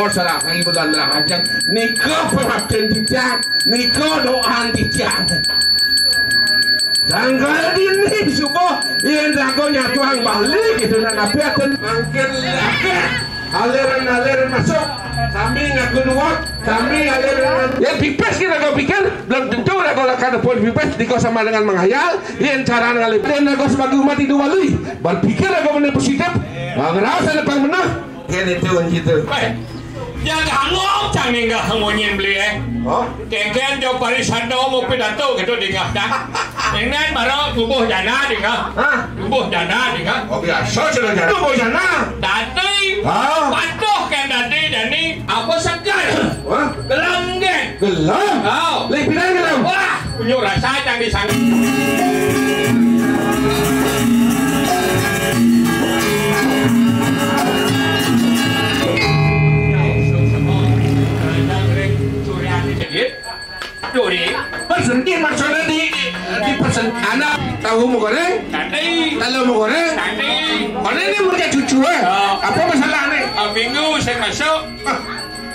support sa kang ibu dan rahajang niko perhatian titian niko doan titian tanggal ini subuh yang dragonya tuang balik itu na napiatan mangkin laki aliran masuk kami ngaku duwag kami aliran yang pipes kita kau pikir belum tentu rago lakukan pun pipes diko sama dengan menghayal yang cara ngalip dan rago sebagai umat itu walui berpikir rago menang positif ngerasa depan menang kan itu gitu jangan ngomong jangan nggak ngomongin beli kengken jauh parisan dong mau pidato gitu dingah dah ini baru tubuh jana dingah tubuh jana dingah oh biasa sudah jana tubuh jana dati patuh kan dati dani apa segar gelam gen gelam lebih pindah gelam wah punya rasa yang disangka Duri, pesen dia maksudnya di pesen anak tahu mau goreng, tahu mau goreng, mana ini mereka cucu apa masalahnya? Minggu saya masuk,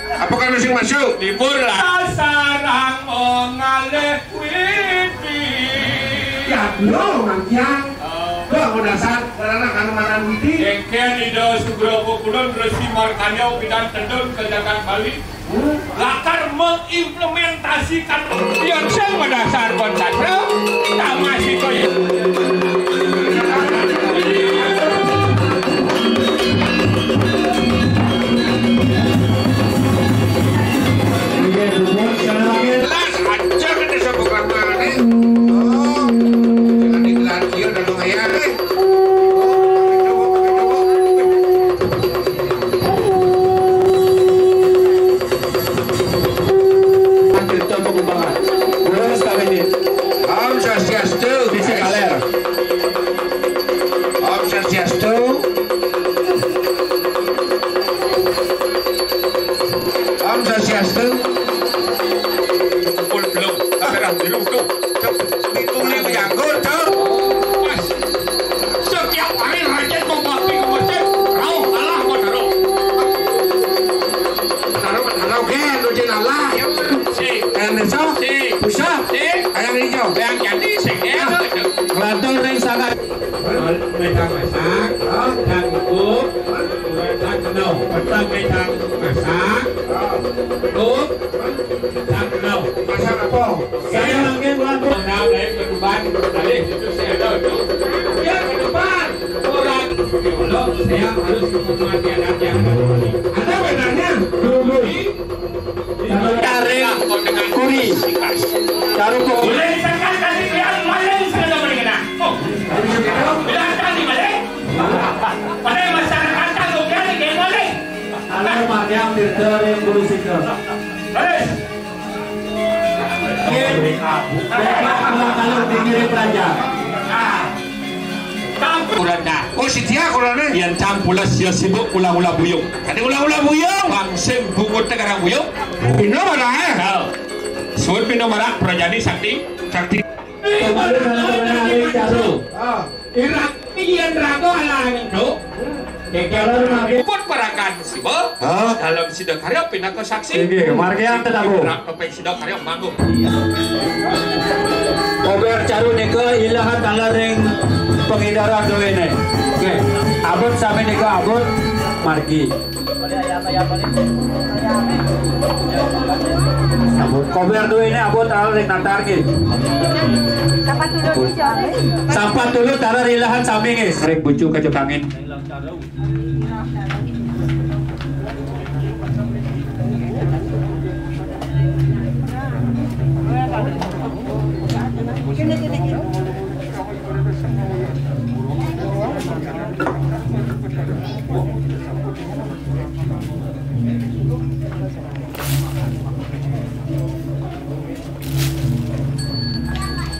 apa kan masih masuk? libur lah. Sarang mengalir widi. Ya belum manjang, belum mau dasar karena kan makan widi. Kengken ida Sugro Kulon Resi Markanyo Bidan Tendun ke Jakarta Bali. Lakar mengimplementasikan yang sama dasar konsatra tak masih koyo jelas aja kan desa bukan mana jangan digelar kieu dan ngayah saya harus menghormati adat yang ada bedanya tarik dengan kuri taruh boleh sekarang tadi dia malah sudah berkena bilang tadi malah pada masyarakat tahu dia ni boleh kalau macam filter yang berisik kalau pinggir pelajar oh si dia kurangnya yang campur sia sibuk ulah-ulah buyung ada ulah-ulah buyung bangsim bungut negara buyung pino mana suur pino marah prajani sakti kembali mengenai jarum irak pian rago ala itu Pun parakan sibo dalam sidang karya pindah ke saksi. Margian tadabu. Sampai sidang karya manggung. Kober caru neka ilahan talaring pengendara doene. Oke, abot sampai neka abot margi. Abot kober doene abot talaring natargi. Sampai dulu taruh ilahan samingis. Rek bucu ke Jepangin.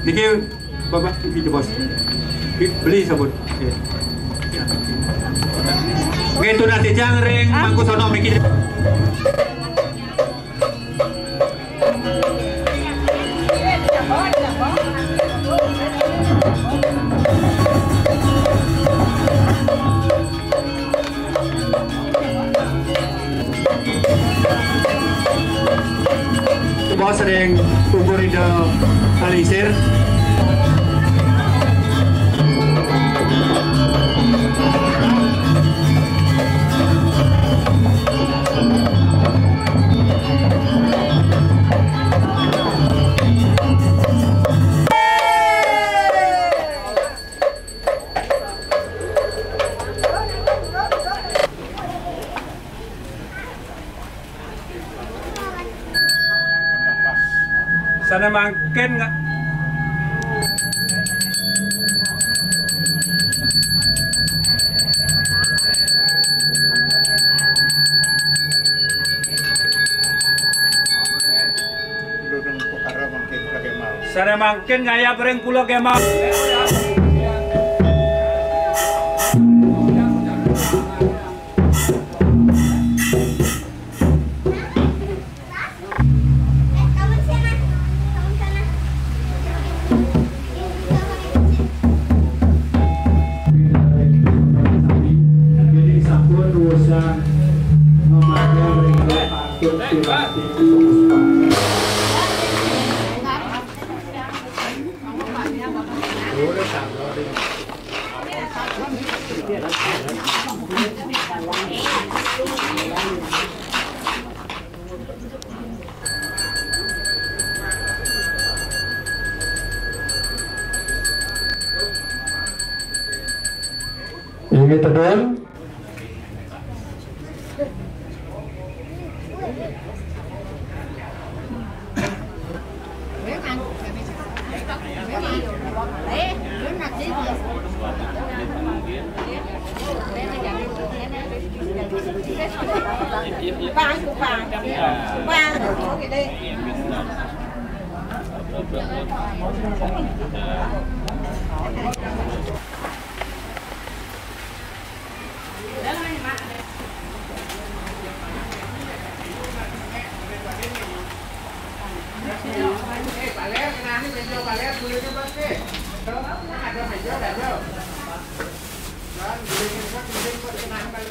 Niki bapak itu bos beli sabun. Gitu nanti jangring mangku sono mikir. medyo talisir. Sana mangken nggak? Sana mangken ngaya bareng kula kemal. Ini tedon.